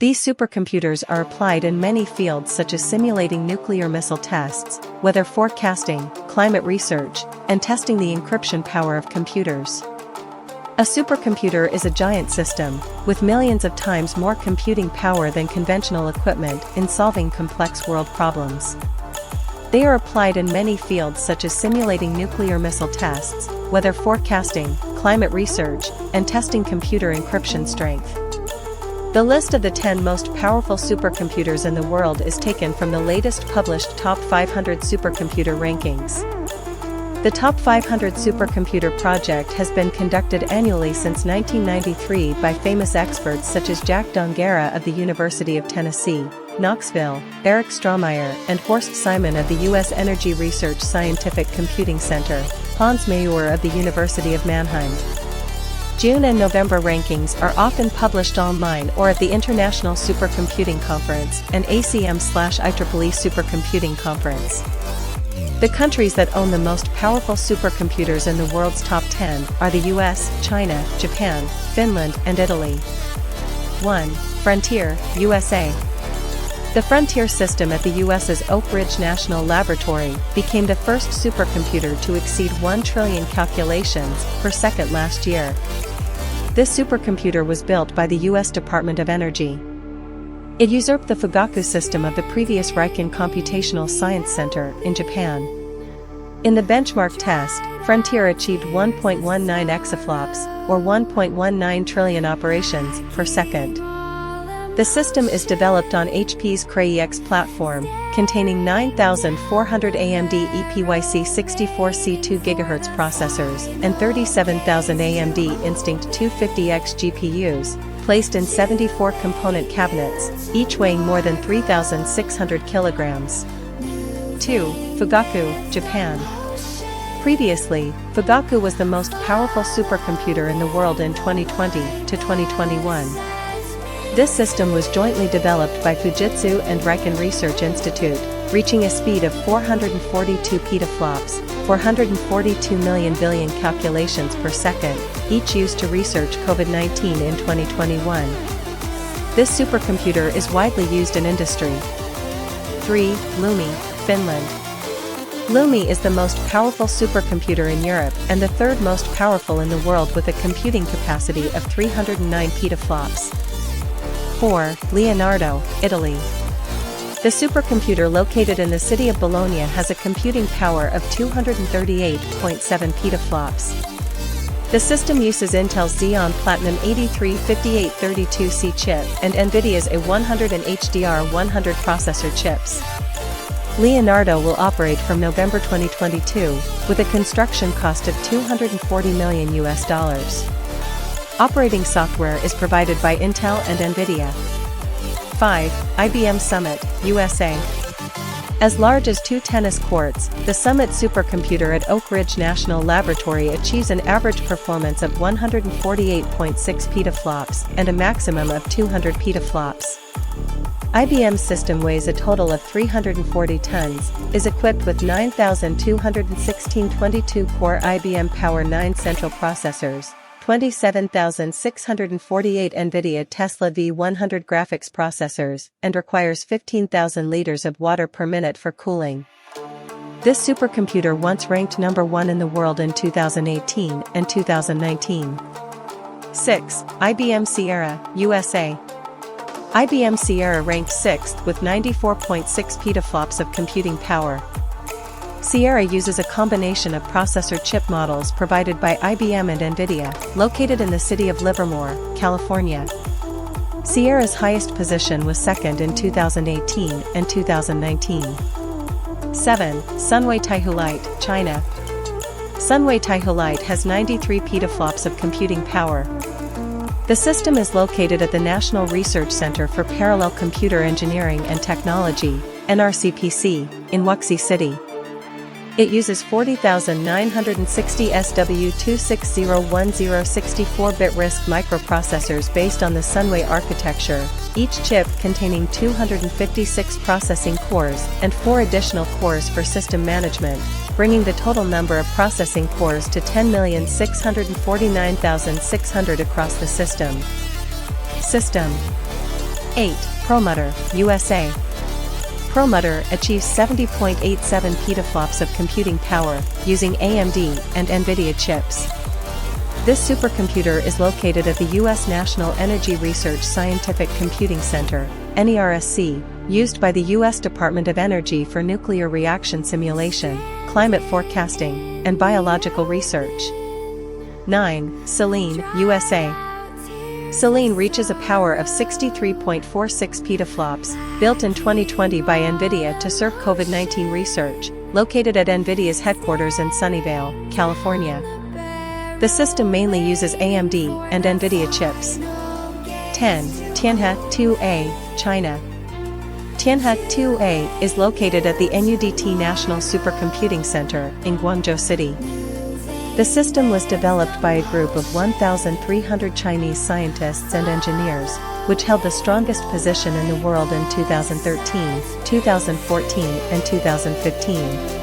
These supercomputers are applied in many fields such as simulating nuclear missile tests, weather forecasting, climate research, and testing the encryption power of computers. A supercomputer is a giant system, with millions of times more computing power than conventional equipment in solving complex world problems. They are applied in many fields such as simulating nuclear missile tests, weather forecasting, climate research, and testing computer encryption strength. The list of the 10 most powerful supercomputers in the world is taken from the latest published Top 500 Supercomputer Rankings. The Top 500 Supercomputer project has been conducted annually since 1993 by famous experts such as Jack Dongarra of the University of Tennessee, Knoxville, Eric Strohmeyer, and Horst Simon of the U.S. Energy Research Scientific Computing Center, Hans Mayur of the University of Mannheim. June and November rankings are often published online or at the International Supercomputing Conference and ACM/IEEE Supercomputing Conference. The countries that own the most powerful supercomputers in the world's top 10 are the US, China, Japan, Finland, and Italy. 1. Frontier, USA. The Frontier system at the US's Oak Ridge National Laboratory became the first supercomputer to exceed 1 trillion calculations per second last year. This supercomputer was built by the U.S. Department of Energy. It usurped the Fugaku system of the previous Riken Computational Science Center in Japan. In the benchmark test, Frontier achieved 1.19 exaflops, or 1.19 trillion operations per second. The system is developed on HP's Cray EX platform, containing 9,400 AMD EPYC 64C2 GHz processors and 37,000 AMD Instinct 250X GPUs, placed in 74 component cabinets, each weighing more than 3,600 kilograms. 2. Fugaku, Japan. Previously, Fugaku was the most powerful supercomputer in the world in 2020 to 2021. This system was jointly developed by Fujitsu and Riken Research Institute, reaching a speed of 442 petaflops, 442 million billion calculations per second, each used to research COVID-19 in 2021. This supercomputer is widely used in industry. 3. Lumi, Finland. Lumi is the most powerful supercomputer in Europe and the third most powerful in the world with a computing capacity of 309 petaflops. 4. Leonardo, Italy. The supercomputer located in the city of Bologna has a computing power of 238.7 petaflops. The system uses Intel's Xeon Platinum 835832C chip and NVIDIA's A100 and HDR100 processor chips. Leonardo will operate from November 2022, with a construction cost of $240 million. Operating software is provided by Intel and NVIDIA. 5. IBM Summit, USA. As large as 2 tennis courts, the Summit supercomputer at Oak Ridge National Laboratory achieves an average performance of 148.6 petaflops and a maximum of 200 petaflops. IBM's system weighs a total of 340 tons, is equipped with 9,216 22-core IBM Power 9 central processors, 27,648 NVIDIA Tesla V100 graphics processors, and requires 15,000 liters of water per minute for cooling. This supercomputer once ranked number 1 in the world in 2018 and 2019. 6. IBM Sierra, USA. IBM Sierra ranked 6th with 94.6 petaflops of computing power. Sierra uses a combination of processor chip models provided by IBM and NVIDIA, located in the city of Livermore, California. Sierra's highest position was second in 2018 and 2019. 7. Sunway Taihulite, China. Sunway Taihulite has 93 petaflops of computing power. The system is located at the National Research Center for Parallel Computer Engineering and Technology, NRCPC, in Wuxi City. It uses 40,960 SW26010 64-bit RISC microprocessors based on the Sunway architecture, each chip containing 256 processing cores and 4 additional cores for system management, bringing the total number of processing cores to 10,649,600 across the system. 8. Perlmutter, USA. Perlmutter achieves 70.87 petaflops of computing power using AMD and NVIDIA chips. This supercomputer is located at the U.S. National Energy Research Scientific Computing Center, NERSC, used by the U.S. Department of Energy for nuclear reaction simulation, climate forecasting, and biological research. 9. Selene, USA. Selene reaches a power of 63.46 petaflops, built in 2020 by NVIDIA to serve COVID-19 research, located at NVIDIA's headquarters in Sunnyvale, California. The system mainly uses AMD and NVIDIA chips. 10. Tianhe 2A, China. Tianhe 2A is located at the NUDT National Supercomputing Center in Guangzhou City. The system was developed by a group of 1,300 Chinese scientists and engineers, which held the strongest position in the world in 2013, 2014, and 2015.